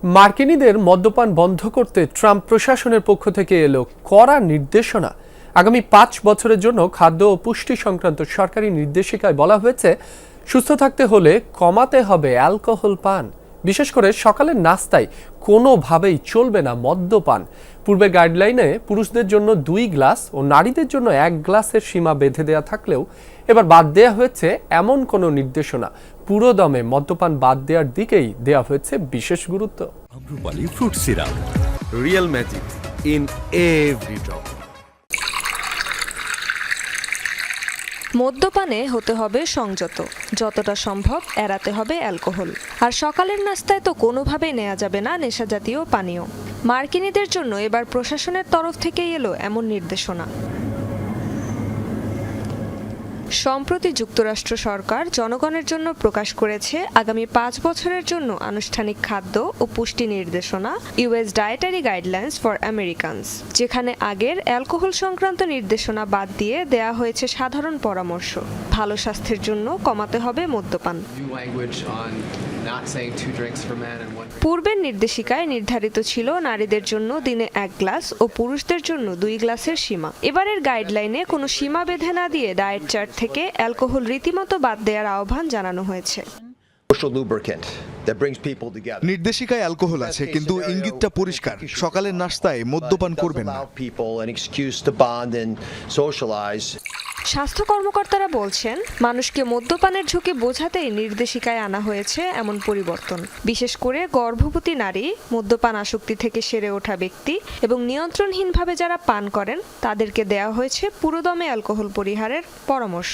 মার্কিনীদের মদ্যপান বন্ধ করতে ট্রাম্প প্রশাসনের পক্ষ থেকে এলো কড়া নির্দেশনা। আগামী 5 বছরের জন্য খাদ্য ও পুষ্টি সংক্রান্ত সরকারি নির্দেশিকায় বলা হয়েছে, সুস্থ থাকতে হলে কমাতে হবে অ্যালকোহল পান। বিশেষ করে সকালের নাস্তায় কোনোভাবেই চলবে না মদ্যপান। পূর্বে গাইডলাইনে পুরুষদের জন্য 2 গ্লাস ও নারীদের জন্য 1 গ্লাসের সীমা বেঁধে দেওয়া থাকলেও এবার বাদ দেওয়া হয়েছে এমন কোনো নির্দেশনা। পুরো দমে মদ্যপান বাদ দেওয়ার দিকেই দেওয়া হয়েছে বিশেষ গুরুত্ব। Amrapali fruit syrup, real magic in every drop. মদ্যপানে হতে হবে সংযত, যতটা সম্ভব এড়াতে হবে অ্যালকোহল। আর সকালের নাস্তায় তো কোনোভাবেই নেওয়া যাবে না নেশাজাতীয় পানীয়। মার্কিনীদের জন্য এবার প্রশাসনের তরফ থেকেই এলো এমন নির্দেশনা। সম্প্রতি যুক্তরাষ্ট্র সরকার জনগণের জন্য প্রকাশ করেছে আগামী 5 বছরের জন্য আনুষ্ঠানিক খাদ্য ও পুষ্টি নির্দেশনা, US dietary guidelines for Americans, যেখানে আগের অ্যালকোহল সংক্রান্ত নির্দেশনা বাদ দিয়ে দেয়া হয়েছে সাধারণ পরামর্শ। ভালো স্বাস্থ্যের জন্য কমাতে হবে মদ্যপান। পূর্বের নির্দেশিকায় নির্ধারিত ছিল নারীদের জন্য দিনে 1 গ্লাস ও পুরুষদের জন্য 2 গ্লাসের সীমা। এবারের গাইডলাইনে কোনো সীমা বেঁধে না দিয়ে ডায়েট চার্ট থেকে অ্যালকোহল রীতিমতো বাদ দেওয়ার আহ্বান জানানো হয়েছে। নির্দেশিকায় অ্যালকোহল আছে, কিন্তু ইঙ্গিতটা পরিষ্কার, সকালের নাস্তায় মদ্যপান করবেন না। স্বাস্থ্য কর্মকর্তারা বলছেন, মানুষকে মদ্যপানের ঝুঁকি বোঝাতেই নির্দেশিকায় আনা হয়েছে এমন পরিবর্তন। বিশেষ করে গর্ভবতী নারী, মদ্যপান আসক্তি থেকে সেরে ওঠা ব্যক্তি এবং নিয়ন্ত্রণহীনভাবে যারা পান করেন তাদেরকে দেওয়া হয়েছে পুরোদমে অ্যালকোহল পরিহারের পরামর্শ।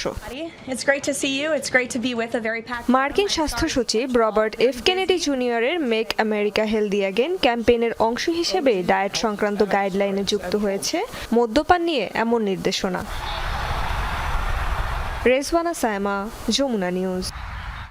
মার্কিন স্বাস্থ্য সচিব রবার্ট এফ কেনেডি জুনিয়রের মেক আমেরিকা হেলদি অ্যাগেন ক্যাম্পেইনের অংশ হিসেবে ডায়েট সংক্রান্ত গাইডলাইনে যুক্ত হয়েছে মদ্যপান নিয়ে এমন নির্দেশনা। রেজওয়ানা সায়মা, যমুনা নিউজ।